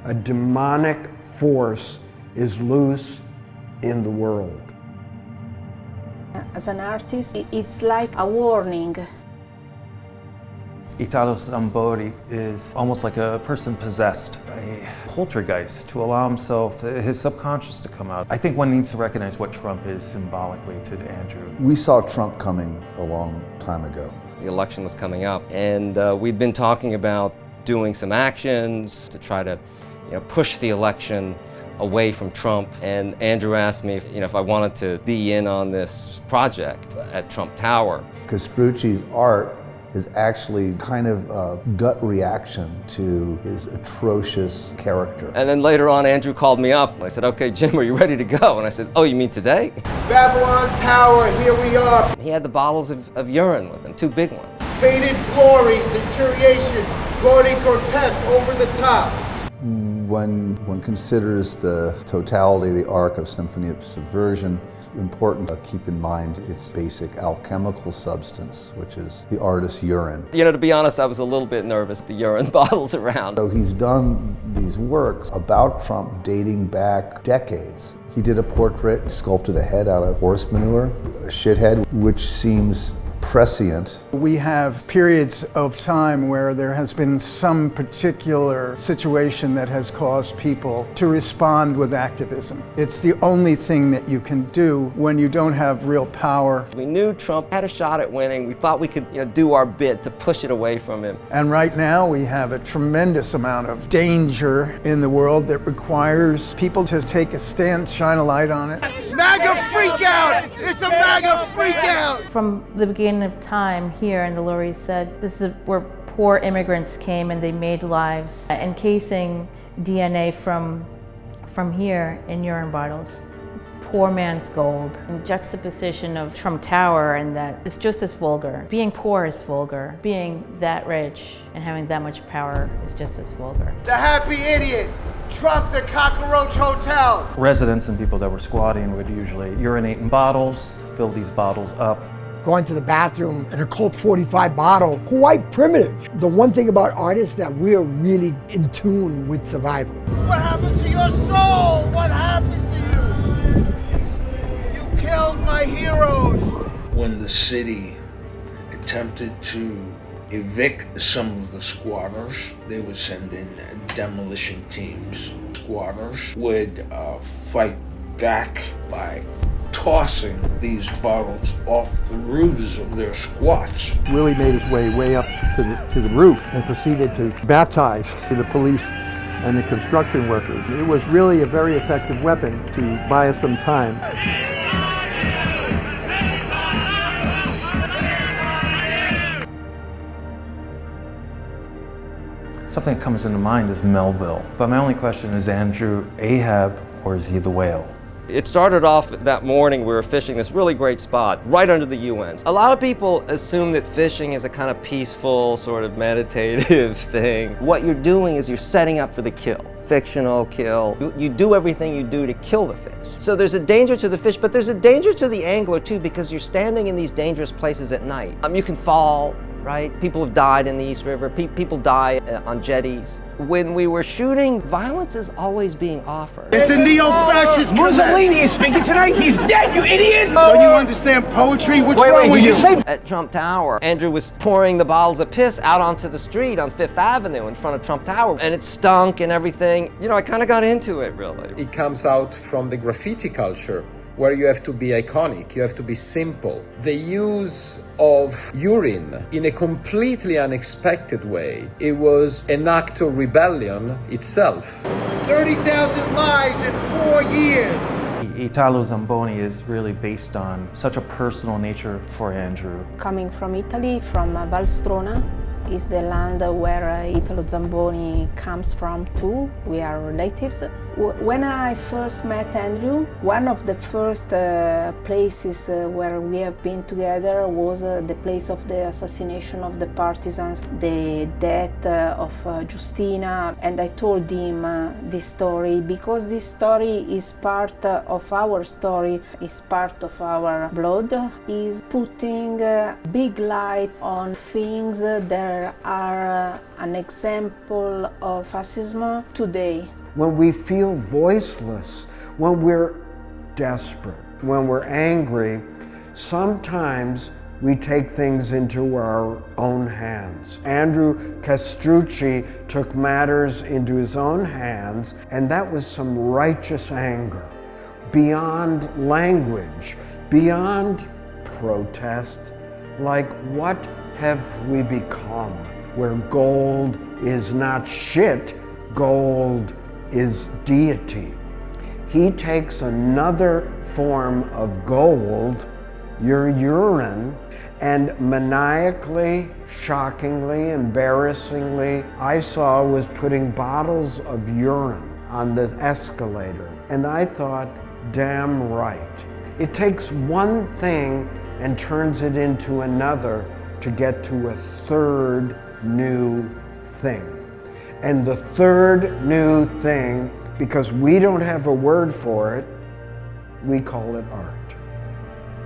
A demonic force is loose in the world. As an artist, it's like a warning. Italo Zamboni is almost like a person possessed, a poltergeist, to allow himself, his subconscious to come out. I think one needs to recognize what Trump is symbolically to Andrew. We saw Trump coming a long time ago. The election was coming up, and we'd been talking about doing some actions to try to push the election away from Trump. And Andrew asked me if I wanted to be in on this project at Trump Tower. Castrucci's art is actually kind of a gut reaction to his atrocious character. And then later on, Andrew called me up. I said, "Okay, Jim, are you ready to go?" And I said, "Oh, you mean today?" Babylon Tower, here we are. He had the bottles of urine with him, 2 big ones. Faded glory, deterioration, gaudy, grotesque, over the top. When one considers the totality of the arc of Symphony of Subversion, it's important to keep in mind its basic alchemical substance, which is the artist's urine. To be honest, I was a little bit nervous, the urine bottles around. So he's done these works about Trump dating back decades. He did a portrait, sculpted a head out of horse manure, a shit head, which seems prescient. We have periods of time where there has been some particular situation that has caused people to respond with activism. It's the only thing that you can do when you don't have real power. We knew Trump had a shot at winning. We thought we could do our bit to push it away from him. And right now we have a tremendous amount of danger in the world that requires people to take a stand, shine a light on it. MAGA freak out! It's a MAGA freak out! From the beginning of time here in the Lower East Side, this is where poor immigrants came and they made lives, encasing DNA from here in urine bottles. Poor man's gold. In juxtaposition of Trump Tower, and that it's just as vulgar. Being poor is vulgar. Being that rich and having that much power is just as vulgar. The happy idiot! Trump the cockroach hotel! Residents and people that were squatting would usually urinate in bottles, fill these bottles up. Going to the bathroom in a Colt 45 bottle, quite primitive. The one thing about artists that we're really in tune with survival. What happened to your soul? What happened to you? You killed my heroes! When the city attempted to evict some of the squatters, they would send in demolition teams. Squatters would fight back by tossing these bottles off the roofs of their squats. Willie made his way up to the roof and proceeded to baptize the police and the construction workers. It was really a very effective weapon to buy us some time. Something that comes into mind is Melville. But my only question is Andrew Ahab, or is he the whale? It started off that morning, we were fishing this really great spot right under the UNs. A lot of people assume that fishing is a kind of peaceful, sort of meditative thing. What you're doing is you're setting up for the kill. Fictional kill. You do everything you do to kill the fish. So there's a danger to the fish, but there's a danger to the angler too, because you're standing in these dangerous places at night. You can fall, right? People have died in the East River. People die on jetties. When we were shooting, violence is always being offered. It's a neo-fascist Mussolini is speaking tonight. He's dead, you idiot! Don't you understand poetry? What's wrong with you? At Trump Tower, Andrew was pouring the bottles of piss out onto the street on 5th Avenue in front of Trump Tower, and it stunk and everything. I kind of got into it, really. It comes out from the graffiti culture, where you have to be iconic, you have to be simple. The use of urine in a completely unexpected way, it was an act of rebellion itself. 30,000 lies in 4 years. Italo Zamboni is really based on such a personal nature for Andrew. Coming from Italy, from Valstrona, is the land where Italo Zamboni comes from too. We are relatives. When I first met Andrew, one of the first places where we have been together was the place of the assassination of the partisans, the death of Justina, and I told him this story because this story is part of our story, is part of our blood, is putting a big light on things that pictures are an example of fascism today. When we feel voiceless, when we're desperate, when we're angry, sometimes we take things into our own hands. Andrew Castrucci took matters into his own hands, and that was some righteous anger, beyond language, beyond protest. Like, what have we become? Where gold is not shit, gold is deity. He takes another form of gold, your urine, and maniacally, shockingly, embarrassingly, I saw was putting bottles of urine on the escalator. And I thought, damn right. It takes one thing and turns it into another to get to a third new thing. And the third new thing, because we don't have a word for it, we call it art.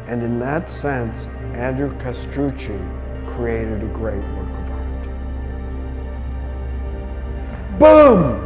And in that sense, Andrew Castrucci created a great work of art. Boom!